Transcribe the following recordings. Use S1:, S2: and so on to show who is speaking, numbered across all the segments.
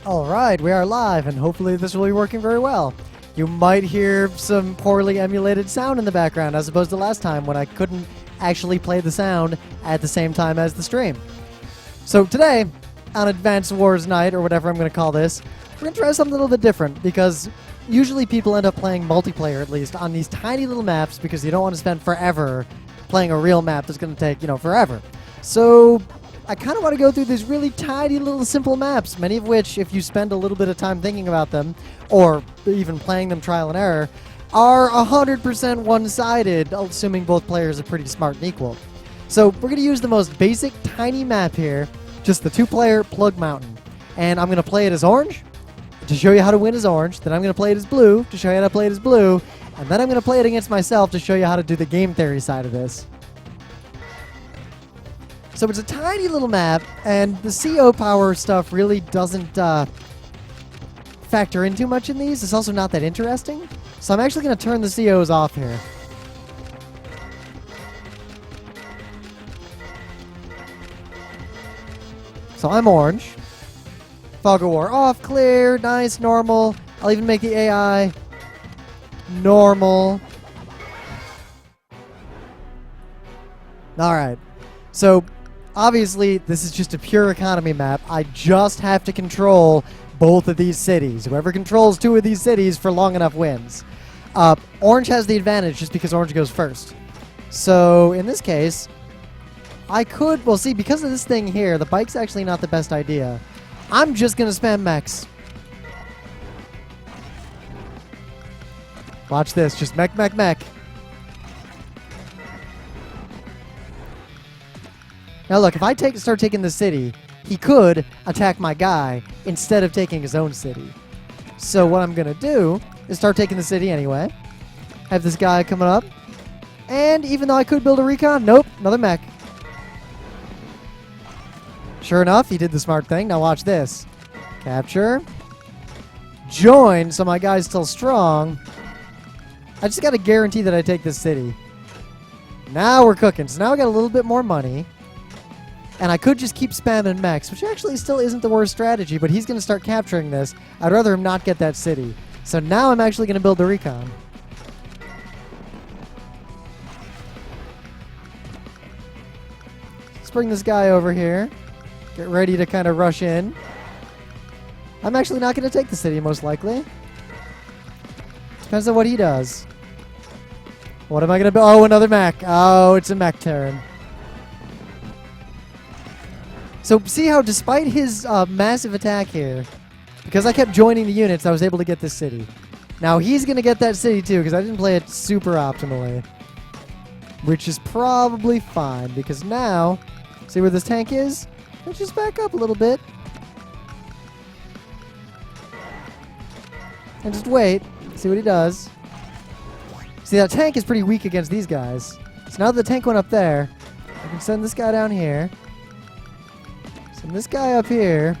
S1: Alright, we are live, and hopefully this will be working very well. You might hear some poorly emulated sound in the background, as opposed to last time when I couldn't actually play the sound at the same time as the stream. So today, on Advanced Wars Night, or whatever I'm going to call this, we're going to try something a little bit different, because usually people end up playing multiplayer, at least, on these tiny little maps, because you don't want to spend forever playing a real map that's going to take, forever. So I kind of want to go through these really tiny little simple maps, many of which, if you spend a little bit of time thinking about them, or even playing them trial and error, are 100% one-sided, assuming both players are pretty smart and equal. So we're going to use the most basic tiny map here, just the two-player Plug Mountain. And I'm going to play it as orange to show you how to win as orange, then I'm going to play it as blue to show you how to play it as blue, and then I'm going to play it against myself to show you how to do the game theory side of this. So it's a tiny little map, and the CO power stuff really doesn't factor in too much in these. It's also not that interesting. So I'm actually going to turn the COs off here. So I'm orange. Fog of War off, clear, nice, normal. I'll even make the AI normal. Alright. So obviously, this is just a pure economy map. I just have to control both of these cities. Whoever controls two of these cities for long enough wins. Orange has the advantage just because orange goes first. So, in this case, I could... Well, see, because of this thing here, the bike's actually not the best idea. I'm just going to spam mechs. Watch this. Just mech, mech, mech. Now look, if I start taking the city, he could attack my guy instead of taking his own city. So what I'm going to do is start taking the city anyway. Have this guy coming up. And even though I could build a recon, nope, another mech. Sure enough, he did the smart thing. Now watch this. Capture. Join, so my guy's still strong. I just got to guarantee that I take this city. Now we're cooking. So now I got a little bit more money. And I could just keep spamming mechs, which actually still isn't the worst strategy, but he's going to start capturing this. I'd rather him not get that city. So now I'm actually going to build the recon. Let's bring this guy over here. Get ready to kind of rush in. I'm actually not going to take the city, most likely. Depends on what he does. What am I going to build? Oh, another mech. Oh, it's a mech turn. So see how despite his massive attack here, because I kept joining the units, I was able to get this city. Now he's going to get that city too, because I didn't play it super optimally. Which is probably fine, because now, see where this tank is? Let's just back up a little bit. And just wait, see what he does. See, that tank is pretty weak against these guys. So now that the tank went up there, I can send this guy down here. Send this guy up here.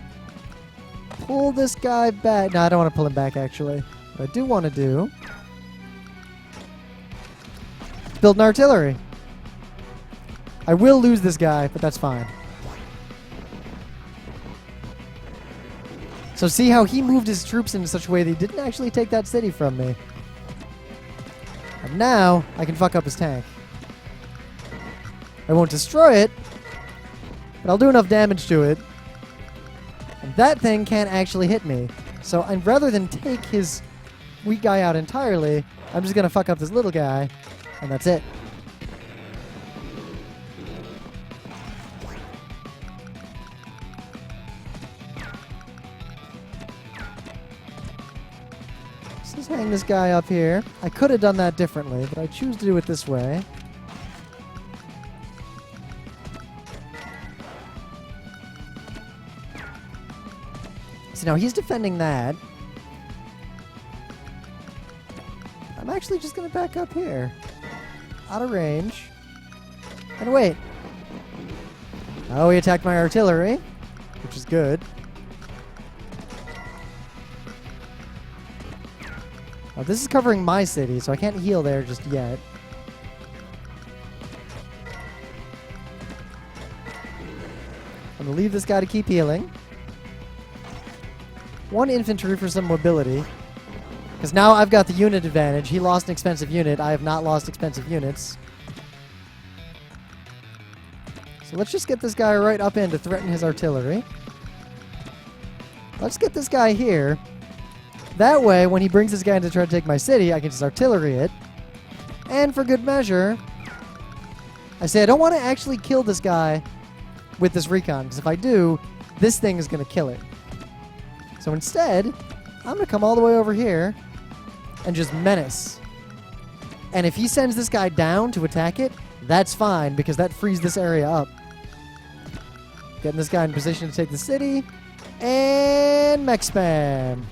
S1: Pull this guy back. No, I don't want to pull him back, actually. What I do want to do... build an artillery. I will lose this guy, but that's fine. So see how he moved his troops in such a way that he didn't actually take that city from me. And now, I can fuck up his tank. I won't destroy it, but I'll do enough damage to it. And that thing can't actually hit me. So rather than take his weak guy out entirely, I'm just going to fuck up this little guy, and that's it. Let's hang this guy up here. I could have done that differently, but I choose to do it this way. So now he's defending that. I'm actually just going to back up here. Out of range. And wait. Oh, he attacked my artillery, which is good. Now, this is covering my city, so I can't heal there just yet. I'm going to leave this guy to keep healing. 1 infantry for some mobility. Because now I've got the unit advantage. He lost an expensive unit. I have not lost expensive units. So let's just get this guy right up in to threaten his artillery. Let's get this guy here. That way, when he brings this guy in to try to take my city, I can just artillery it. And for good measure, I say I don't want to actually kill this guy with this recon, because if I do, this thing is going to kill it. So instead, I'm going to come all the way over here and just menace. And if he sends this guy down to attack it, that's fine, because that frees this area up. Getting this guy in position to take the city. And mech spam.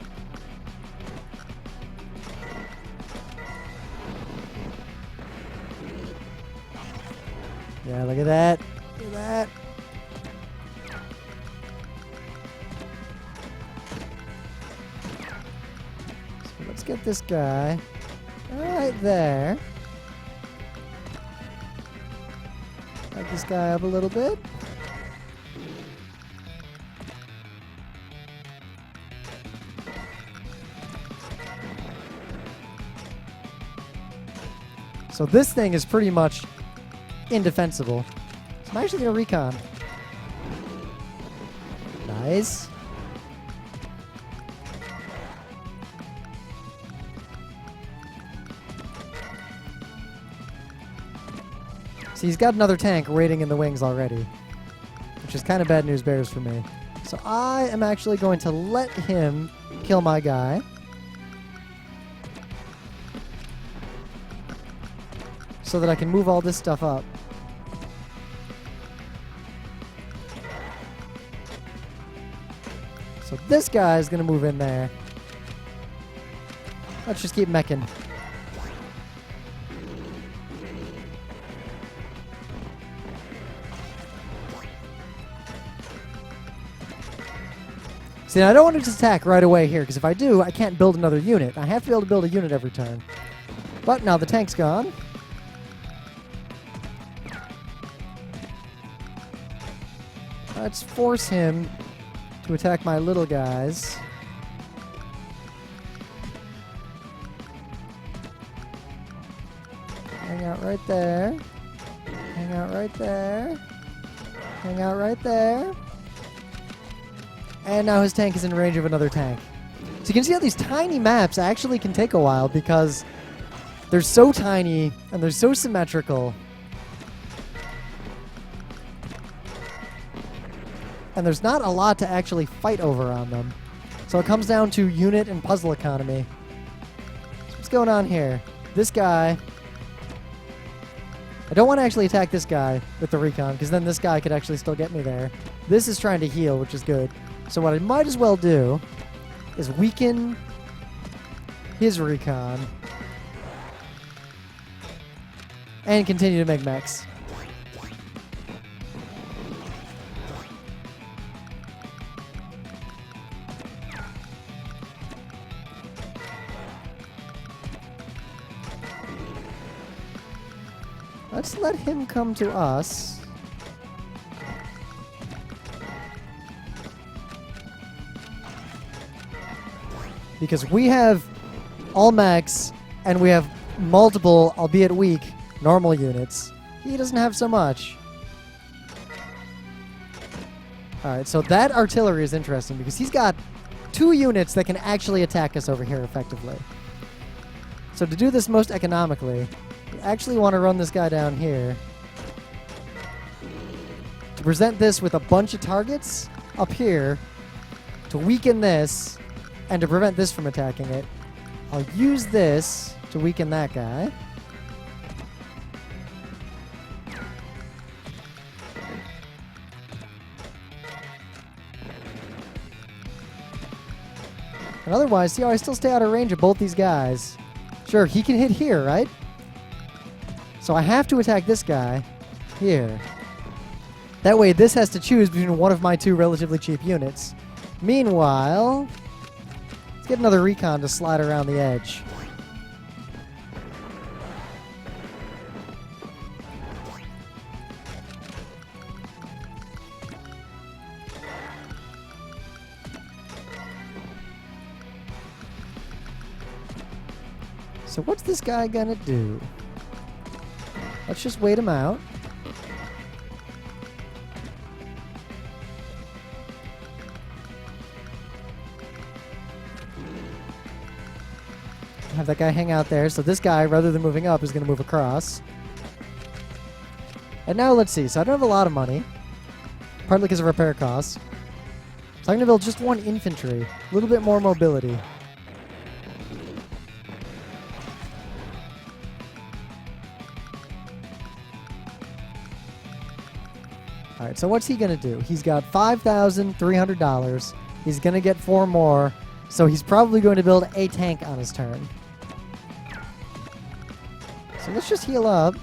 S1: Yeah, look at that. Look at that. So let's get this guy right there. Back this guy up a little bit. So this thing is pretty much indefensible. So I'm actually going to recon. Nice. See, he's got another tank waiting in the wings already, which is kind of bad news bears for me. So I am actually going to let him kill my guy. So that I can move all this stuff up. So this guy is going to move in there. Let's just keep meching. See, now I don't want to just attack right away here, because if I do, I can't build another unit. I have to be able to build a unit every turn. But now the tank's gone. Let's force him to attack my little guys. Hang out right there. Hang out right there. Hang out right there. And now his tank is in range of another tank. So you can see how these tiny maps actually can take a while because they're so tiny and they're so symmetrical. And there's not a lot to actually fight over on them. So it comes down to unit and puzzle economy. So what's going on here? This guy... I don't want to actually attack this guy with the recon, because then this guy could actually still get me there. This is trying to heal, which is good. So what I might as well do is weaken his recon and continue to make mechs. Let's let him come to us. Because we have all mechs, and we have multiple, albeit weak, normal units. He doesn't have so much. Alright, so that artillery is interesting, because he's got 2 units that can actually attack us over here effectively. So to do this most economically, we actually want to run this guy down here. To present this with a bunch of targets up here, to weaken this, and to prevent this from attacking it, I'll use this to weaken that guy. And otherwise, see how I still stay out of range of both these guys. Sure, he can hit here, right? So I have to attack this guy here. That way, this has to choose between one of my 2 relatively cheap units. Meanwhile, let's get another recon to slide around the edge. So what's this guy gonna do? Let's just wait him out. Have that guy hang out there. So this guy, rather than moving up, is going to move across. And now let's see. So I don't have a lot of money. Partly because of repair costs. So I'm going to build just one infantry. A little bit more mobility. Alright, so what's he going to do? He's got $5,300. He's going to get 4 more. So he's probably going to build a tank on his turn. So let's just heal up.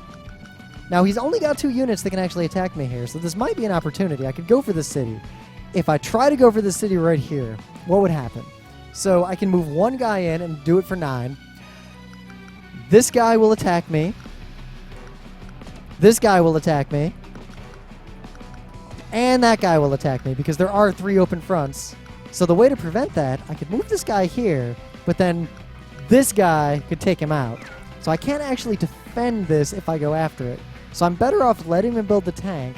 S1: Now, he's only got 2 units that can actually attack me here, so this might be an opportunity. I could go for the city. If I try to go for the city right here, what would happen? So I can move 1 guy in and do it for 9. This guy will attack me. This guy will attack me. And that guy will attack me because there are 3 open fronts. So the way to prevent that, I could move this guy here, but then this guy could take him out. So I can't actually defend this if I go after it. So I'm better off letting him build the tank,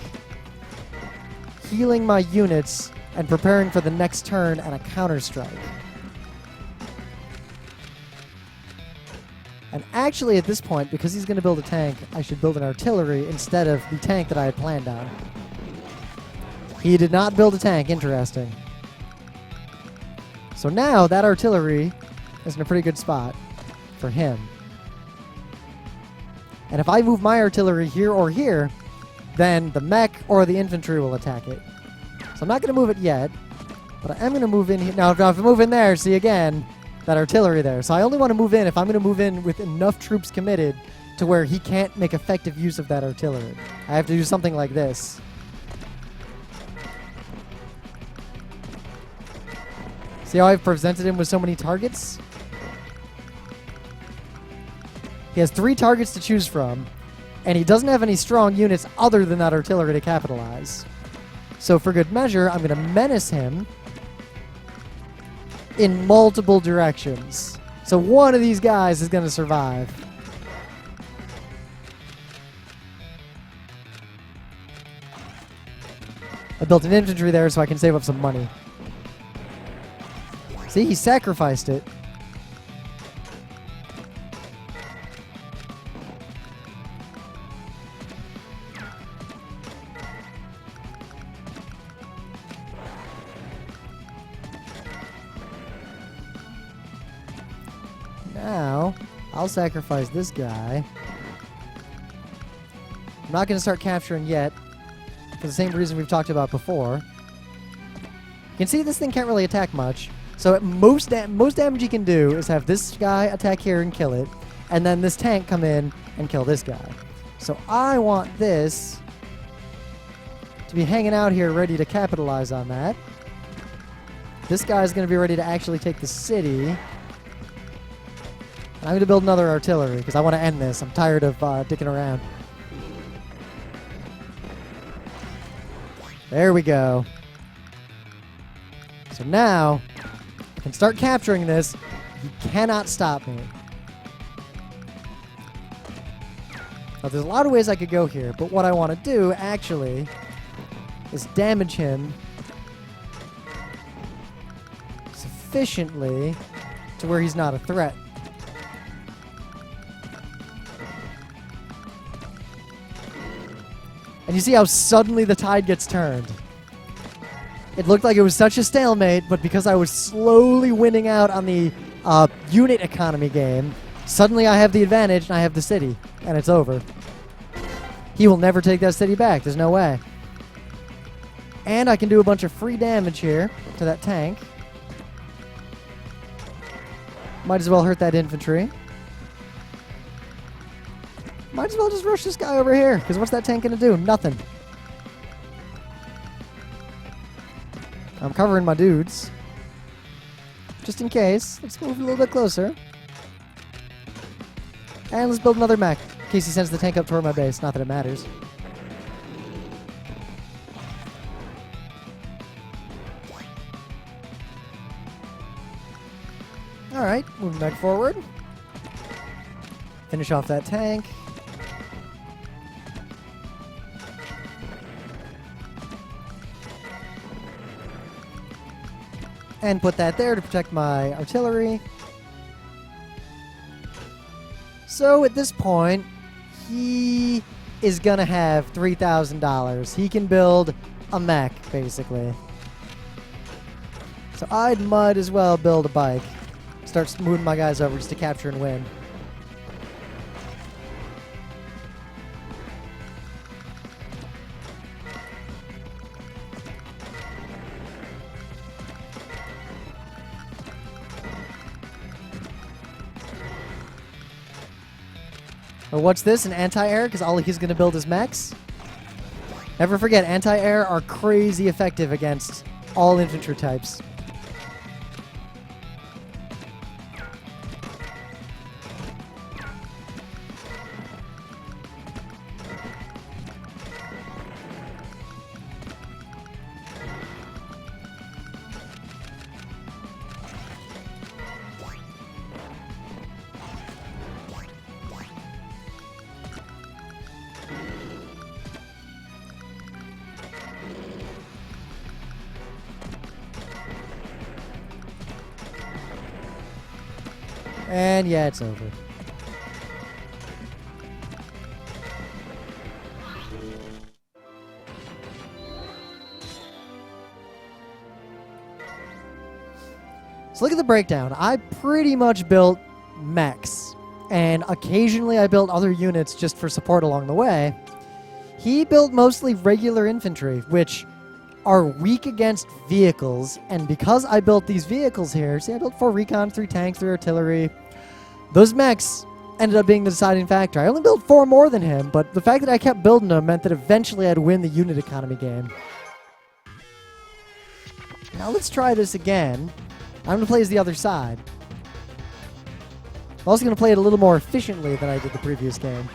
S1: healing my units, and preparing for the next turn and a counter-strike. And actually at this point, because he's going to build a tank, I should build an artillery instead of the tank that I had planned on. He did not build a tank. Interesting. So now that artillery is in a pretty good spot for him. And if I move my artillery here or here, then the mech or the infantry will attack it. So I'm not going to move it yet, but I am going to move in here. Now, if I move in there, see again, that artillery there. So I only want to move in if I'm going to move in with enough troops committed to where he can't make effective use of that artillery. I have to do something like this. See how I've presented him with so many targets? He has 3 targets to choose from, and he doesn't have any strong units other than that artillery to capitalize. So for good measure, I'm going to menace him in multiple directions. So one of these guys is going to survive. I built an infantry there so I can save up some money. See, he sacrificed it. Now, I'll sacrifice this guy. I'm not going to start capturing yet, for the same reason we've talked about before. You can see this thing can't really attack much. So most damage he can do is have this guy attack here and kill it, and then this tank come in and kill this guy. So I want this to be hanging out here ready to capitalize on that. This guy's going to be ready to actually take the city. And I'm going to build another artillery because I want to end this. I'm tired of dicking around. There we go. So now I can start capturing this. He cannot stop me. Now there's a lot of ways I could go here, but what I want to do actually is damage him sufficiently to where he's not a threat. And you see how suddenly the tide gets turned. It looked like it was such a stalemate, but because I was slowly winning out on the unit economy game, suddenly I have the advantage and I have the city, and it's over. He will never take that city back. There's no way. And I can do a bunch of free damage here to that tank. Might as well hurt that infantry. Might as well just rush this guy over here, because what's that tank going to do? Nothing. I'm covering my dudes. Just in case. Let's move a little bit closer. And let's build another mech, in case he sends the tank up toward my base. Not that it matters. Alright, moving back forward. Finish off that tank. And put that there to protect my artillery. So at this point, he is going to have $3,000. He can build a mech, basically. So I might as well build a bike. Start moving my guys over just to capture and win. Or what's this, an anti-air? Because all he's going to build is mechs? Never forget, anti-air are crazy effective against all infantry types. And yeah, it's over. So look at the breakdown. I pretty much built mechs, and occasionally I built other units just for support along the way. He built mostly regular infantry, which are weak against vehicles, and because I built these vehicles here, see, I built 4 recon, 3 tanks, 3 artillery. Those mechs ended up being the deciding factor. I only built 4 more than him, but the fact that I kept building them meant that eventually I'd win the unit economy game. Now let's try this again. I'm going to play as the other side. I'm also going to play it a little more efficiently than I did the previous game.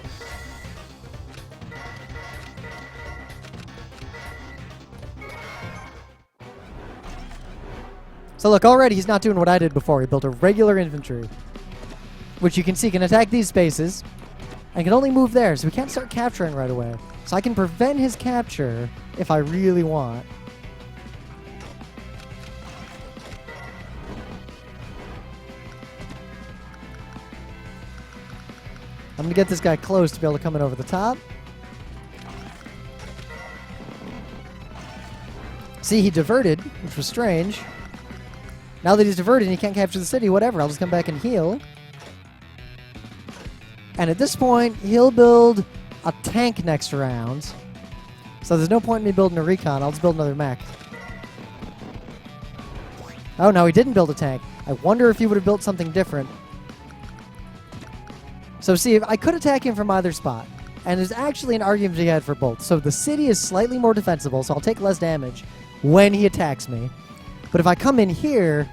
S1: So look, already he's not doing what I did before. He built a regular infantry, which you can see can attack these spaces and can only move there, so we can't start capturing right away. So I can prevent his capture if I really want. I'm going to get this guy close to be able to come in over the top. See, he diverted, which was strange. Now that he's diverted and he can't capture the city, whatever, I'll just come back and heal. And at this point, he'll build a tank next round. So there's no point in me building a recon. I'll just build another mech. Oh, no, he didn't build a tank. I wonder if he would have built something different. So see, if I could attack him from either spot. And there's actually an argument to be had for both. So the city is slightly more defensible, so I'll take less damage when he attacks me. But if I come in here,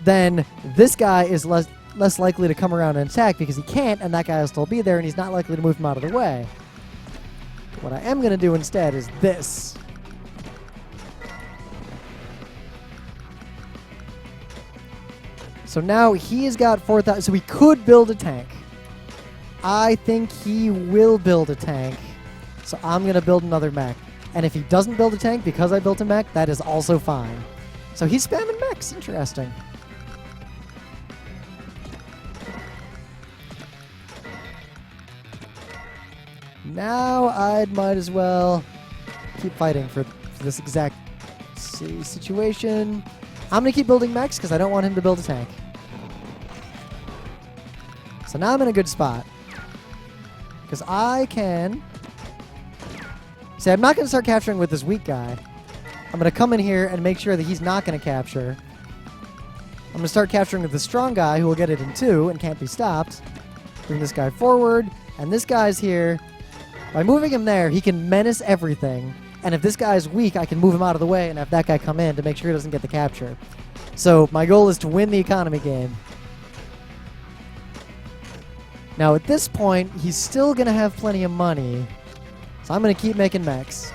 S1: then this guy is less likely to come around and attack because he can't, and that guy will still be there, and he's not likely to move him out of the way. What I am going to do instead is this. So now he has got 4,000, so he could build a tank. I think he will build a tank, so I'm going to build another mech. And if he doesn't build a tank because I built a mech, that is also fine. So he's spamming mechs. Interesting. Now I might as well keep fighting for this exact situation. I'm going to keep building mechs because I don't want him to build a tank. So now I'm in a good spot. Because I can... See, I'm not going to start capturing with this weak guy. I'm going to come in here and make sure that he's not going to capture. I'm going to start capturing with the strong guy who will get it in 2 and can't be stopped. Bring this guy forward. And this guy's here. By moving him there, he can menace everything. And if this guy's weak, I can move him out of the way and have that guy come in to make sure he doesn't get the capture. So my goal is to win the economy game. Now at this point, he's still going to have plenty of money. So I'm going to keep making mechs.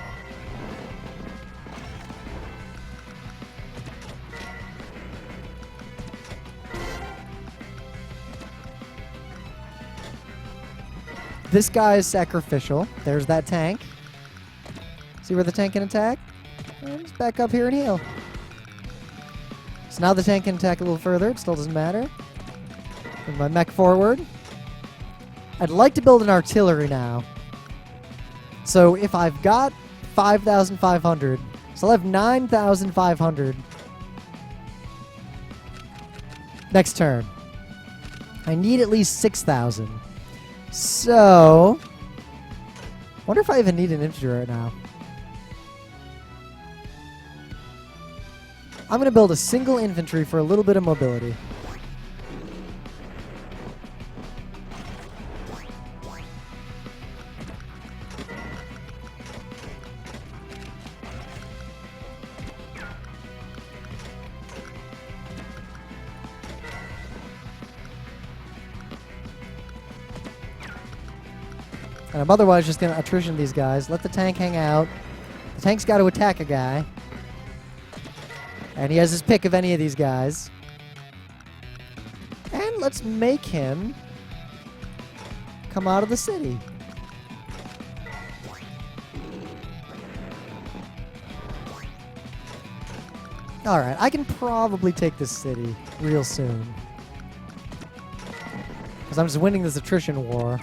S1: This guy is sacrificial. There's that tank. See where the tank can attack? Just back up here and heal. So now the tank can attack a little further. It still doesn't matter. Bring my mech forward. I'd like to build an artillery now. So if I've got 5,500, so I'll have 9,500 next turn. I need at least 6,000. So, wonder if I even need an infantry right now. I'm going to build a single infantry for a little bit of mobility. And I'm otherwise just going to attrition these guys. Let the tank hang out. The tank's got to attack a guy. And he has his pick of any of these guys. And let's make him come out of the city. Alright, I can probably take this city real soon. Because I'm just winning this attrition war.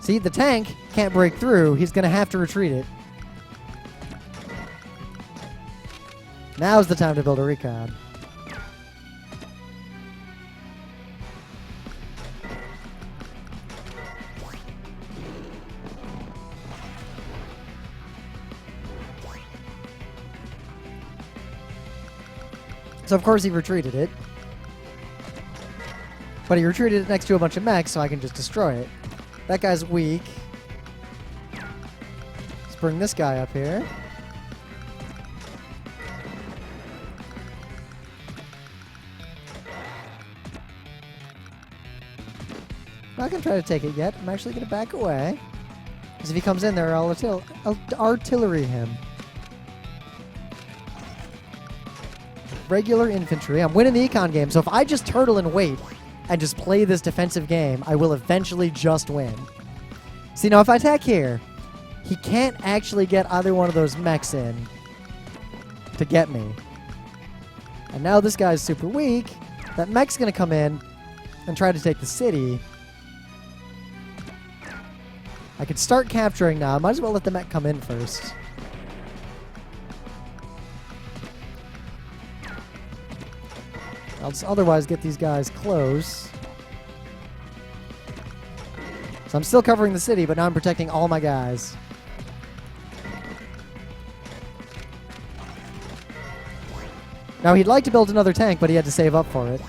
S1: See, the tank can't break through. He's going to have to retreat it. Now's the time to build a recon. So of course he retreated it. But he retreated it next to a bunch of mechs, so I can just destroy it. That guy's weak. Let's bring this guy up here. I'm not going to try to take it yet. I'm actually going to back away. Because if he comes in there, I'll artillery him. Regular infantry. I'm winning the econ game, so if I just turtle and wait and just play this defensive game, I will eventually just win. See, now if I attack here, he can't actually get either one of those mechs in to get me. And now this guy's super weak. That mech's going to come in and try to take the city. I could start capturing now. I might as well let the mech come in first. I'll just otherwise get these guys close. So I'm still covering the city, but now I'm protecting all my guys. Now he'd like to build another tank, but he had to save up for it.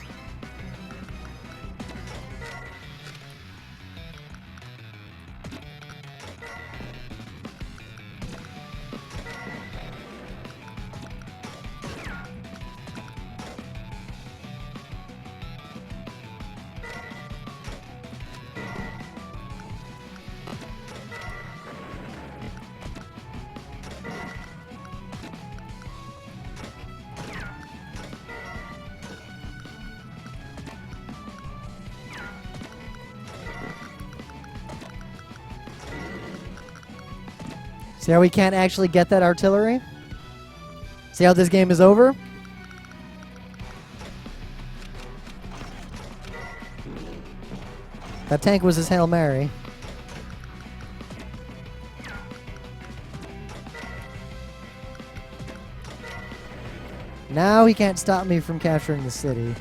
S1: See how we can't actually get that artillery? See how this game is over? That tank was his Hail Mary. Now he can't stop me from capturing the city.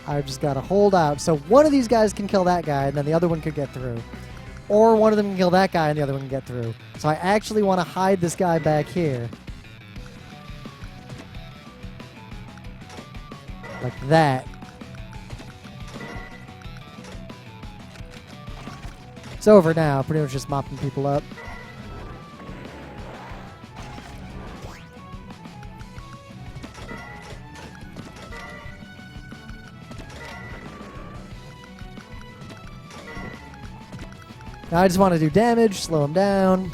S1: I've just got to hold out. So one of these guys can kill that guy, and then the other one could get through. Or one of them can kill that guy, and the other one can get through. So I actually want to hide this guy back here. Like that. It's over now. Pretty much just mopping people up. Now I just want to do damage, slow him down.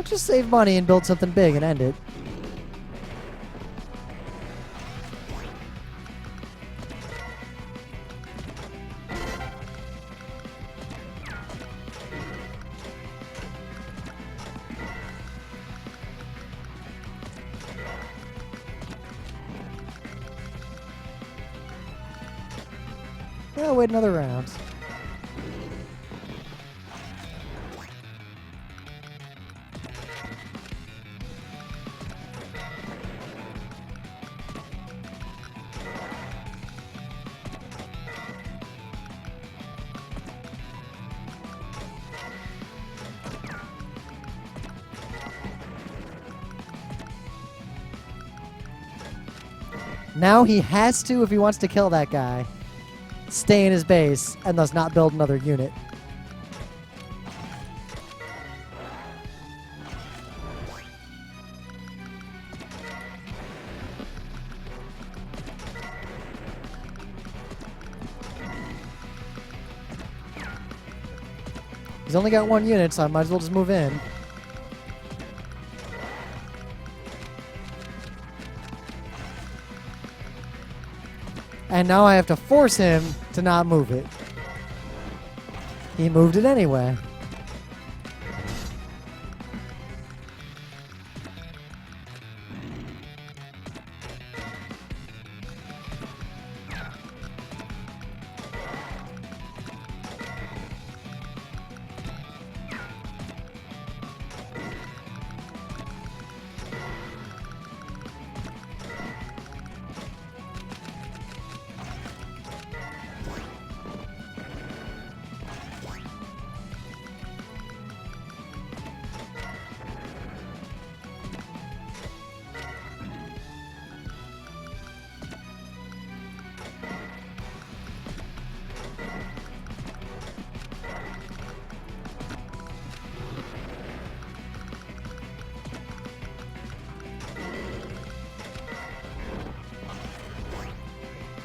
S1: Let's just save money and build something big and end it. Yeah, wait another round. Now he has to, if he wants to kill that guy, stay in his base and thus not build another unit. He's only got one unit, so I might as well just move in. And now I have to force him to not move it. He moved it anyway.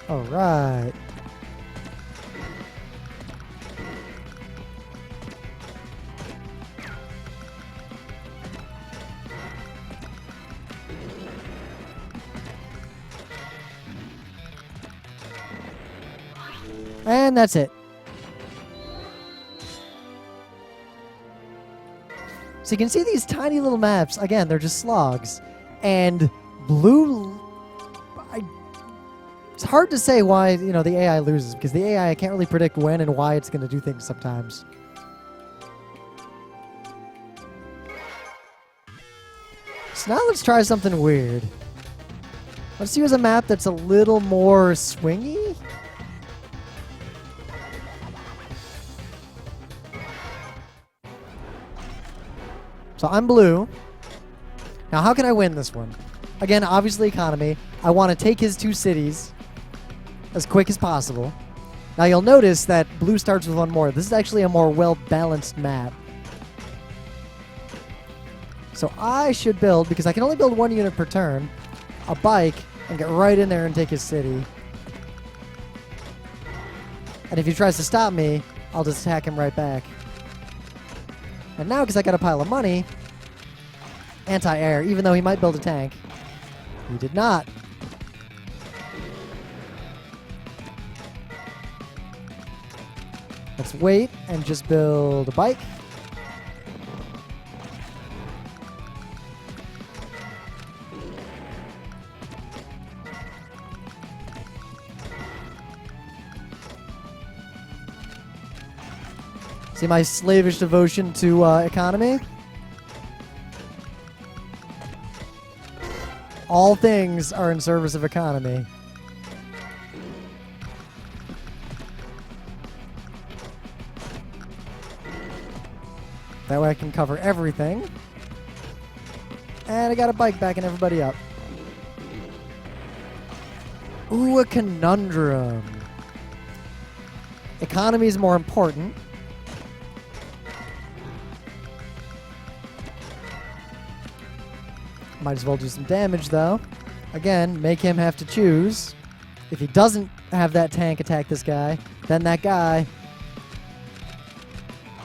S1: All right. And that's it. So you can see these tiny little maps. Again, they're just slogs. And blue... It's hard to say why, the AI loses, because the AI, I can't really predict when and why it's going to do things sometimes. So now let's try something weird. Let's use a map that's a little more swingy. So I'm blue. Now how can I win this one? Again, obviously economy. I want to take his 2 cities as quick as possible. Now you'll notice that blue starts with 1 more. This is actually a more well-balanced map. So I should build, because I can only build 1 unit per turn, a bike and get right in there and take his city. And if he tries to stop me, I'll just attack him right back. And now, because I got a pile of money, anti-air, even though he might build a tank, he did not. Let's wait and just build a bike. See my slavish devotion to economy? All things are in service of economy. That way I can cover everything. And I got a bike backing everybody up. Ooh, a conundrum. Economy is more important. Might as well do some damage, though. Again, make him have to choose. If he doesn't have that tank attack this guy, then that guy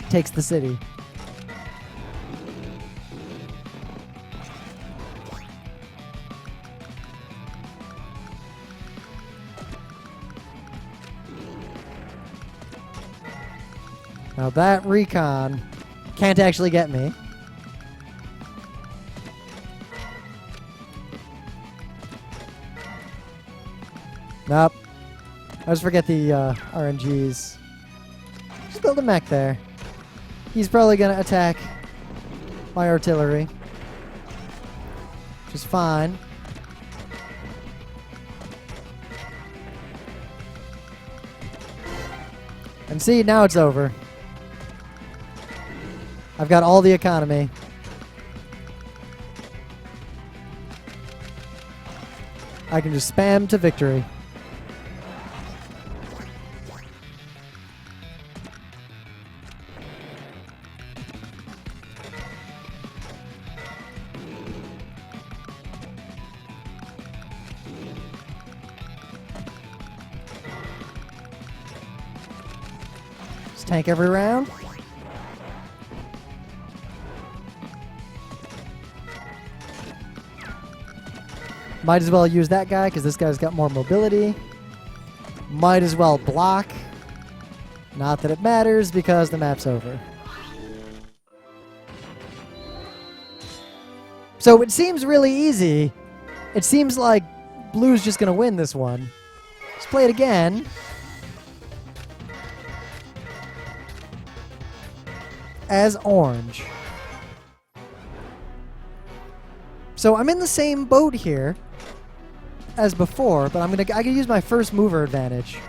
S1: takes the city. Now that recon can't actually get me. Nope. I just forget the RNGs. Just build a mech there. He's probably going to attack my artillery. Which is fine. And see, now it's over. I've got all the economy. I can just spam to victory. Just tank every round. Might as well use that guy because this guy's got more mobility. Might as well block. Not that it matters because the map's over. So it seems really easy. It seems like Blue's just going to win this one. Let's play it again. As Orange. So I'm in the same boat here as before, but I can use my first mover advantage.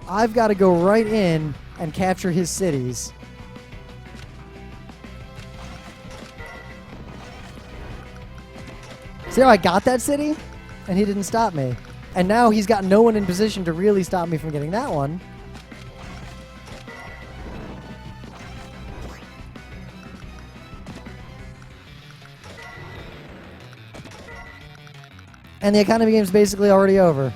S1: I've got to go right in and capture his cities. See how I got that city? And he didn't stop me. And now he's got no one in position to really stop me from getting that one. And the economy game's basically already over.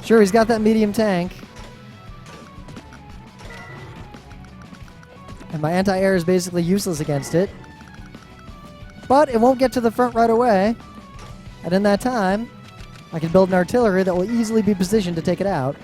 S1: Sure, he's got that medium tank. And my anti-air is basically useless against it. But it won't get to the front right away. And in that time, I can build an artillery that will easily be positioned to take it out.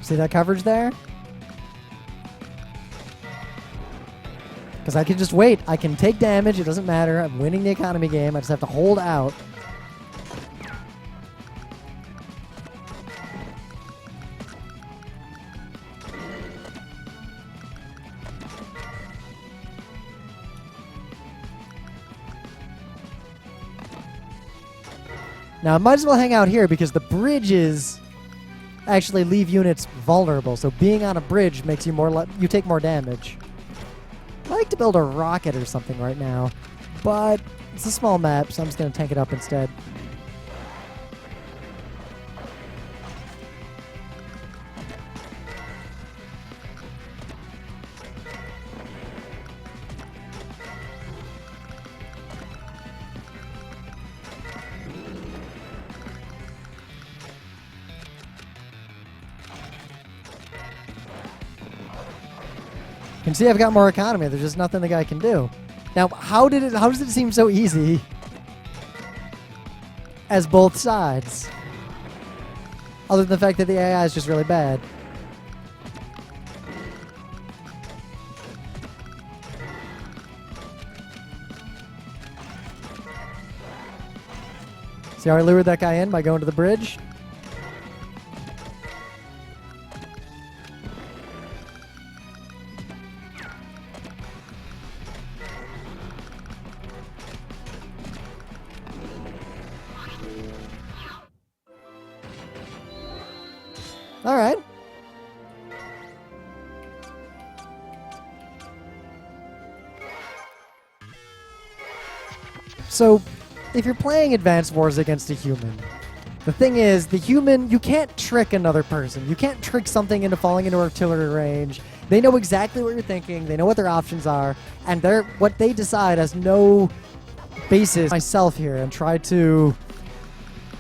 S1: See that coverage there? Because I can just wait. I can take damage. It doesn't matter. I'm winning the economy game. I just have to hold out. Now, I might as well hang out here because the bridges actually leave units vulnerable, so being on a bridge makes you you take more damage. I like to build a rocket or something right now, but it's a small map, so I'm just going to tank it up instead. You can see I've got more economy. There's just nothing the guy can do. Now, how does it seem so easy as both sides? Other than the fact that the AI is just really bad. See how I lured that guy in by going to the bridge? All right. So, if you're playing Advance Wars against a human, the thing is, the human, you can't trick another person. You can't trick something into falling into artillery range. They know exactly what you're thinking. They know what their options are. And what they decide has no basis. Myself here and try to...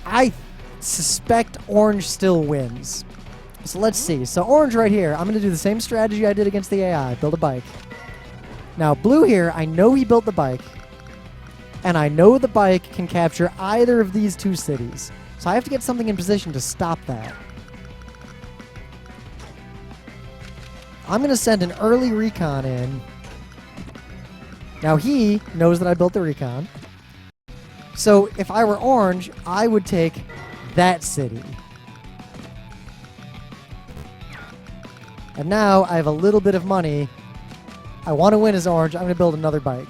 S1: I suspect orange still wins. So let's see. So orange right here, I'm going to do the same strategy I did against the AI. Build a bike. Now blue here, I know he built the bike. And I know the bike can capture either of these two cities. So I have to get something in position to stop that. I'm going to send an early recon in. Now he knows that I built the recon. So if I were orange, I would take that city. And now I have a little bit of money. I want to win as orange. I'm going to build another bike.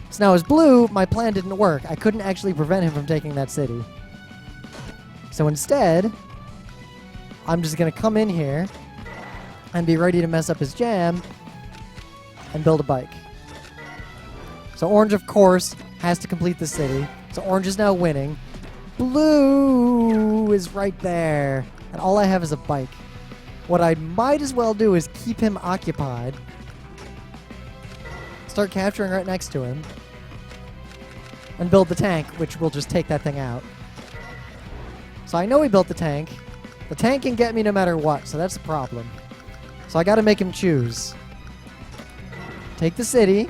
S1: So now as blue, my plan didn't work. I couldn't actually prevent him from taking that city. So instead, I'm just going to come in here and be ready to mess up his jam and build a bike. So orange, of course, has to complete the city. So orange is now winning. Blue is right there. And all I have is a bike. What I might as well do is keep him occupied. Start capturing right next to him. And build the tank, which will just take that thing out. So I know he built the tank. The tank can get me no matter what, so that's the problem. So I gotta make him choose. Take the city.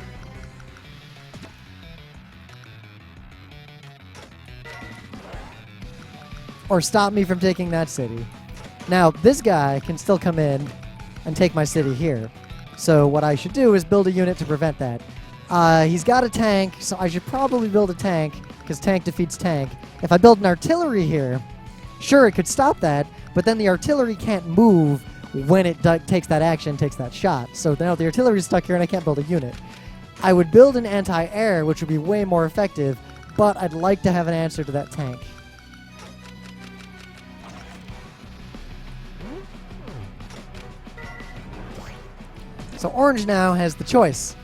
S1: Or stop me from taking that city. Now, this guy can still come in and take my city here. So what I should do is build a unit to prevent that. He's got a tank, so I should probably build a tank, because tank defeats tank. If I build an artillery here, sure, it could stop that, but then the artillery can't move when it takes that action, takes that shot. So now the artillery's stuck here and I can't build a unit. I would build an anti-air, which would be way more effective, but I'd like to have an answer to that tank. So orange now has the choice.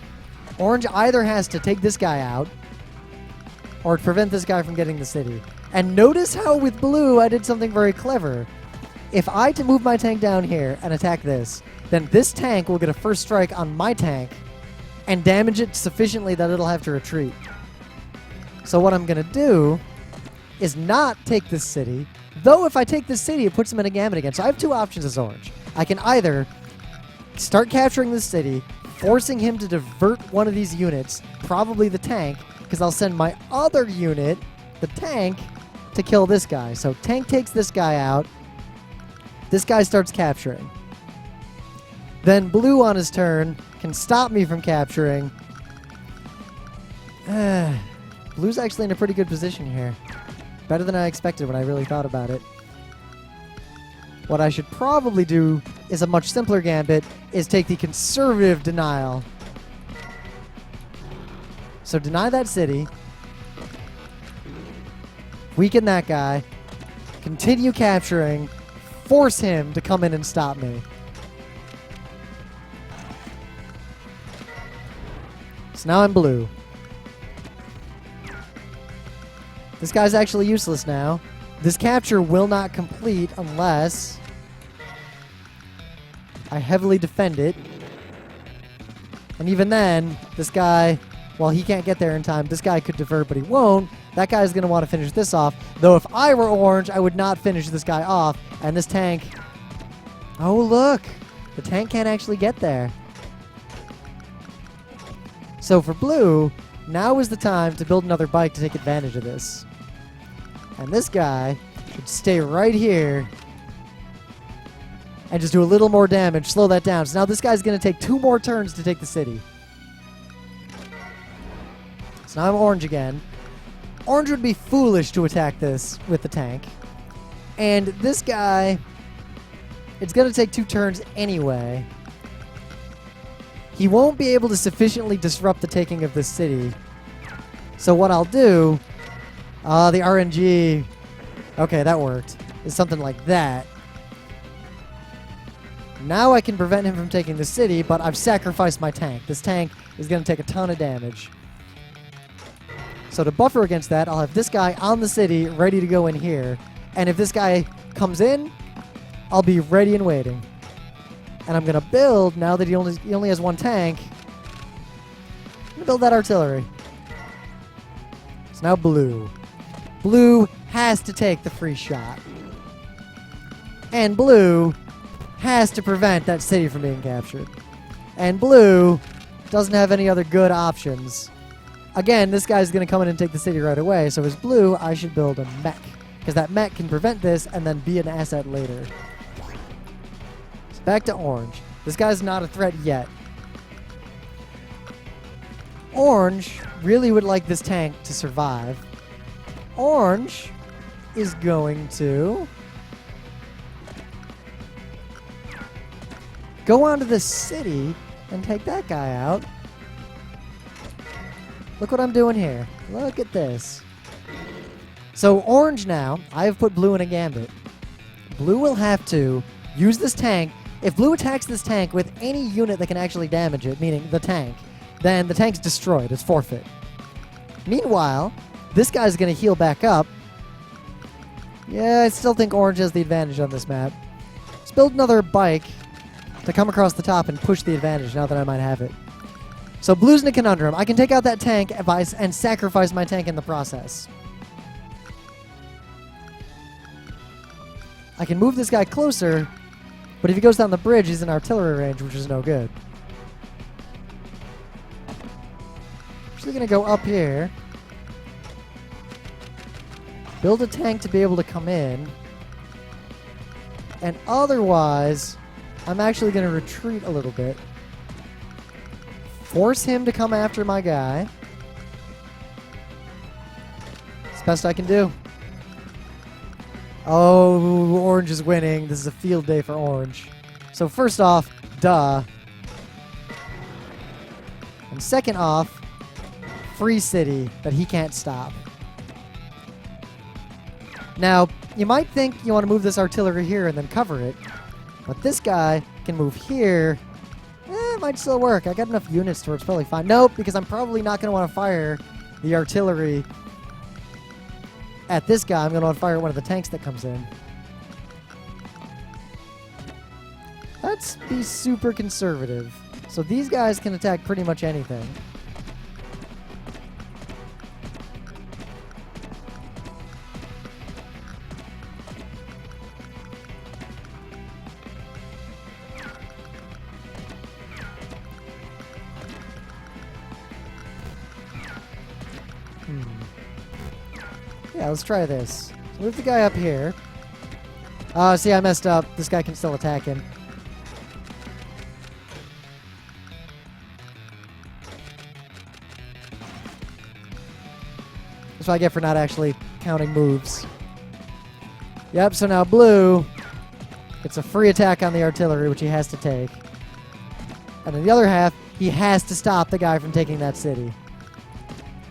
S1: Orange either has to take this guy out or prevent this guy from getting the city. And notice how with blue I did something very clever. If I to move my tank down here and attack this, then this tank will get a first strike on my tank and damage it sufficiently that it'll have to retreat. So what I'm going to do is not take this city, though if I take this city, it puts him in a gambit again. So I have two options as orange. I can either start capturing this city, forcing him to divert one of these units, probably the tank, because I'll send my other unit, the tank, to kill this guy. So tank takes this guy out. This guy starts capturing. Then blue on his turn can stop me from capturing. Blue's actually in a pretty good position here. Better than I expected when I really thought about it. What I should probably do is a much simpler gambit, is take the conservative denial. So deny that city. Weaken that guy. Continue capturing. Force him to come in and stop me. So now I'm blue. This guy's actually useless now. This capture will not complete unless I heavily defend it. And even then, this guy, well, he can't get there in time. This guy could divert, but he won't. That guy's going to want to finish this off. Though if I were orange, I would not finish this guy off. And this tank... Oh, look! The tank can't actually get there. So for blue, now is the time to build another bike to take advantage of this. And this guy should stay right here and just do a little more damage, slow that down. So now this guy's going to take 2 more turns to take the city. So now I'm orange again. Orange would be foolish to attack this with the tank. And this guy, it's going to take 2 turns anyway. He won't be able to sufficiently disrupt the taking of this city. So what I'll do... the RNG... Okay, that worked. is something like that. Now I can prevent him from taking the city, but I've sacrificed my tank. This tank is going to take a ton of damage. So to buffer against that, I'll have this guy on the city ready to go in here. And if this guy comes in, I'll be ready and waiting. And I'm going to build, now that he only has one tank, I'm going to build that artillery. So now blue. Blue has to take the free shot. And blue has to prevent that city from being captured. And blue doesn't have any other good options. Again, this guy's going to come in and take the city right away, so as blue, I should build a mech. Because that mech can prevent this and then be an asset later. So back to orange. This guy's not a threat yet. Orange really would like this tank to survive. Orange is going to go onto the city and take that guy out. Look what I'm doing here. Look at this. So orange now, I have put blue in a gambit. Blue will have to use this tank. If blue attacks this tank with any unit that can actually damage it, meaning the tank, then the tank's destroyed. It's forfeit. Meanwhile, this guy's going to heal back up. Yeah, I still think orange has the advantage on this map. Let's build another bike to come across the top and push the advantage now that I might have it. So blue's in a conundrum. I can take out that tank and sacrifice my tank in the process. I can move this guy closer, but if he goes down the bridge, he's in artillery range, which is no good. Actually going to go up here. Build a tank to be able to come in. And otherwise, I'm actually going to retreat a little bit. Force him to come after my guy. It's the best I can do. Oh, orange is winning. This is a field day for orange. So first off, duh. And second off, free city that he can't stop. Now, you might think you want to move this artillery here and then cover it. But this guy can move here. It might still work. I got enough units to where it's probably fine. Nope, because I'm probably not going to want to fire the artillery at this guy. I'm going to want to fire at one of the tanks that comes in. Let's be super conservative. So these guys can attack pretty much anything. Yeah, let's try this. So move the guy up here. See, I messed up. This guy can still attack him. That's what I get for not actually counting moves. Yep, so now blue gets a free attack on the artillery, which he has to take. And in the other half, he has to stop the guy from taking that city.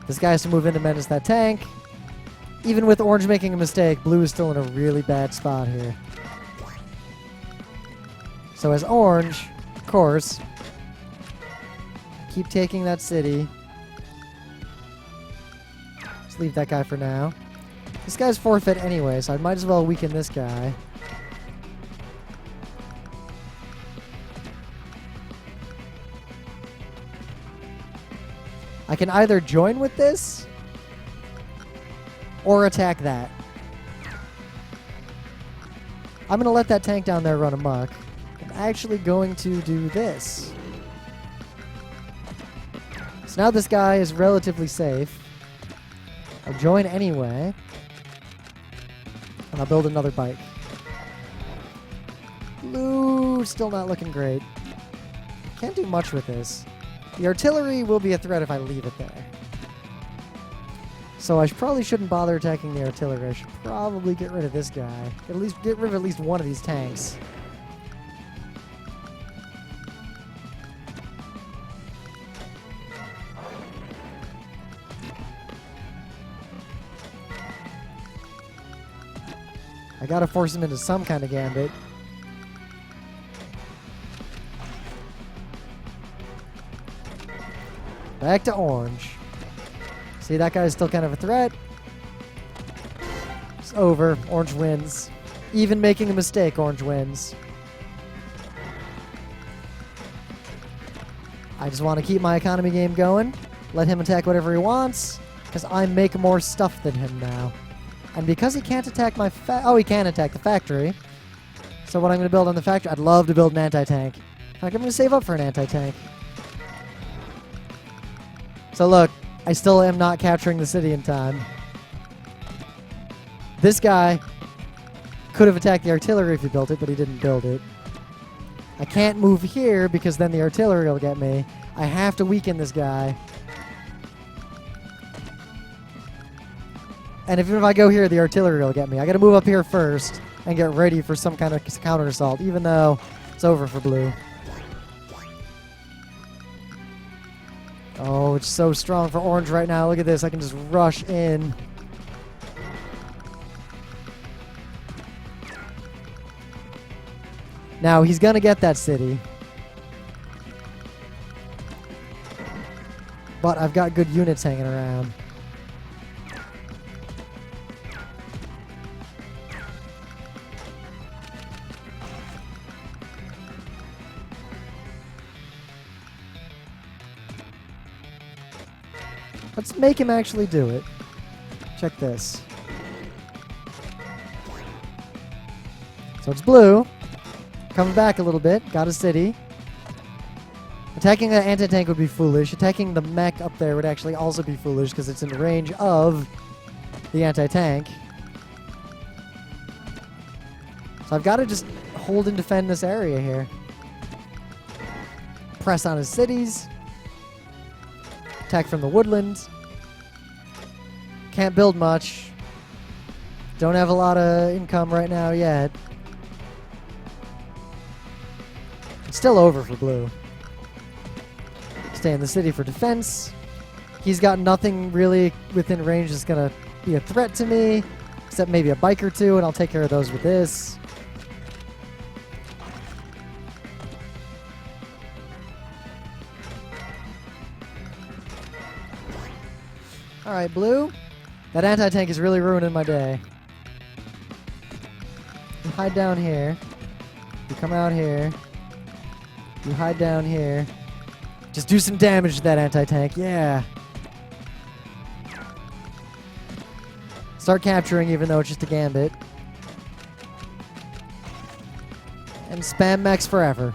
S1: This guy has to move in to menace that tank. Even with orange making a mistake, blue is still in a really bad spot here. So as orange, of course, keep taking that city. Let's leave that guy for now. This guy's forfeit anyway, so I might as well weaken this guy. I can either join with this or attack that. I'm going to let that tank down there run amok. I'm actually going to do this. So now this guy is relatively safe. I'll join anyway. And I'll build another bike. Blue, still not looking great. Can't do much with this. The artillery will be a threat if I leave it there. So I probably shouldn't bother attacking the artillery. I should probably get rid of this guy. At least get rid of at least one of these tanks. I gotta force him into some kind of gambit. Back to orange. See, that guy's still kind of a threat. It's over. Orange wins. Even making a mistake, orange wins. I just want to keep my economy game going. Let him attack whatever he wants. Because I make more stuff than him now. And because he can't attack my oh, he can attack the factory. So what I'm going to build on the factory, I'd love to build an anti-tank. In fact, I'm going to save up for an anti-tank. So look, I still am not capturing the city in time. This guy could have attacked the artillery if he built it, but he didn't build it. I can't move here because then the artillery will get me. I have to weaken this guy. And even if I go here, the artillery will get me. I gotta move up here first and get ready for some kind of counter assault, even though it's over for blue. Oh, it's so strong for orange right now. Look at this. I can just rush in. Now, he's gonna get that city. But I've got good units hanging around. Let's make him actually do it. Check this. So it's blue. Coming back a little bit. Got a city. Attacking the anti-tank would be foolish. Attacking the mech up there would actually also be foolish because it's in range of the anti-tank. So I've got to just hold and defend this area here. Press on his cities. Attack from the woodlands. Can't build much. Don't have a lot of income right now yet. It's still over for blue. Stay in the city for defense. He's got nothing really within range that's going to be a threat to me, except maybe a bike or two, and I'll take care of those with this. Alright, blue. That anti-tank is really ruining my day. You hide down here. You come out here. You hide down here. Just do some damage to that anti-tank. Yeah. Start capturing even though it's just a gambit. And spam mechs forever.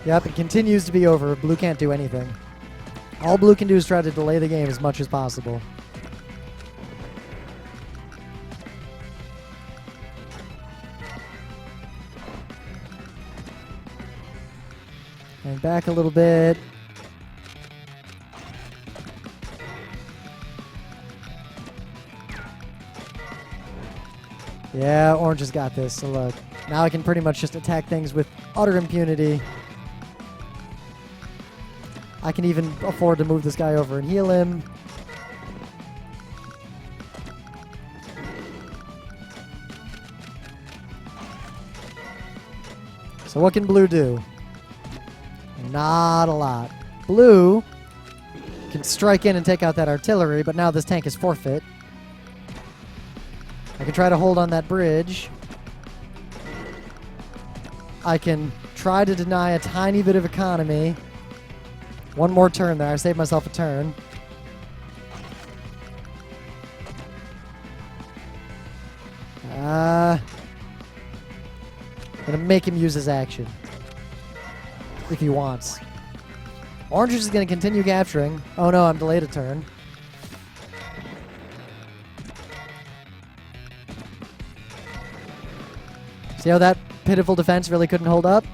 S1: Yep, it continues to be over. Blue can't do anything. All blue can do is try to delay the game as much as possible. And back a little bit. Yeah, orange has got this. So look, now I can pretty much just attack things with utter impunity. I can even afford to move this guy over and heal him. So what can blue do? Not a lot. Blue can strike in and take out that artillery, but now this tank is forfeit. I can try to hold on that bridge. I can try to deny a tiny bit of economy. One more turn there. I saved myself a turn. I'm gonna make him use his action. If he wants. Orange is gonna continue capturing. Oh no, I'm delayed a turn. See how that pitiful defense really couldn't hold up?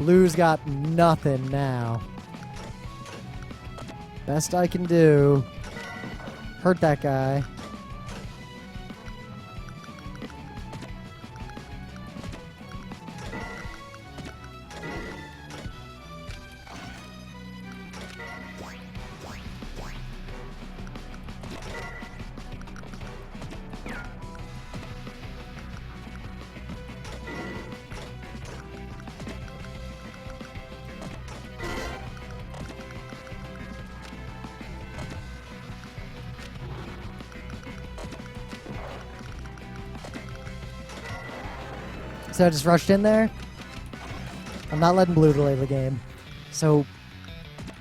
S1: Blue's got nothing now. Best I can do. Hurt that guy. So I just rushed in there. I'm not letting Blue delay the game. So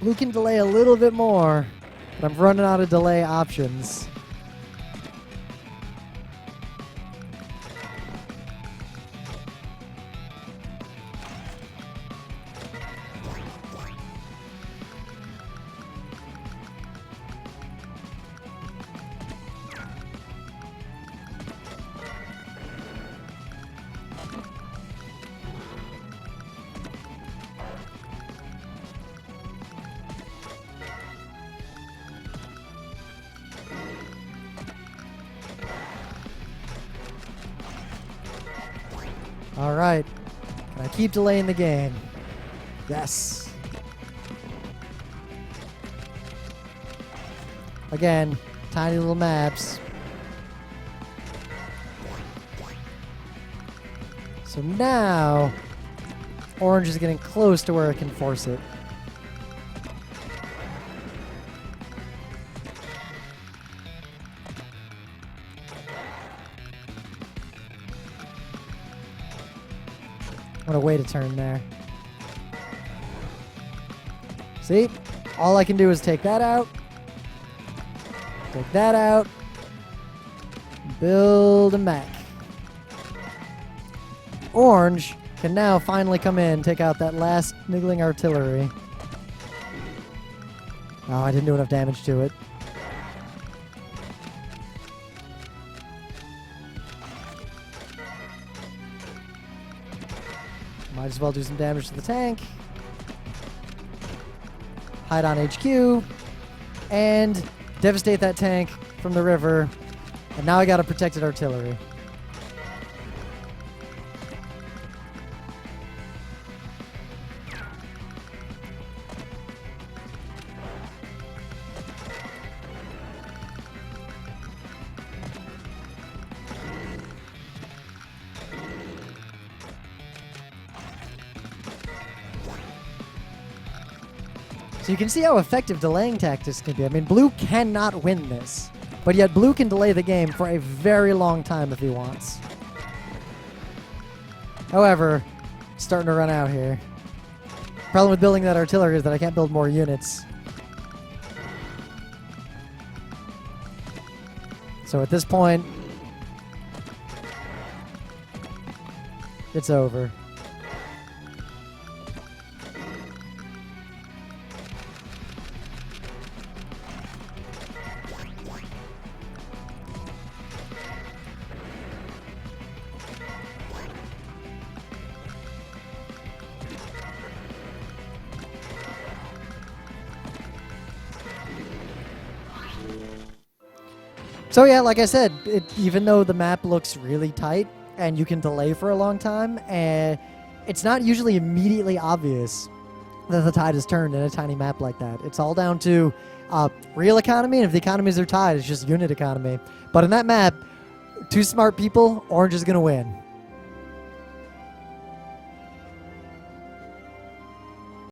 S1: Blue can delay a little bit more, but I'm running out of delay options. All right. Can I keep delaying the game? Yes. Again, tiny little maps. So now, Orange is getting close to where I can force it. What a way to turn there. See? All I can do is take that out. Take that out. Build a mech. Orange can now finally come in, take out that last niggling artillery. Oh, I didn't do enough damage to it. Might as well do some damage to the tank. Hide on HQ. And devastate that tank from the river. And now I got a protected artillery. So you can see how effective delaying tactics can be. I mean, Blue cannot win this, but yet Blue can delay the game for a very long time if he wants. However, it's starting to run out here. Problem with building that artillery is that I can't build more units. So at this point, it's over. So yeah, like I said, even though the map looks really tight and you can delay for a long time, it's not usually immediately obvious that the tide has turned in a tiny map like that. It's all down to real economy, and if the economies are tied, it's just unit economy. But in that map, two smart people, Orange is going to win.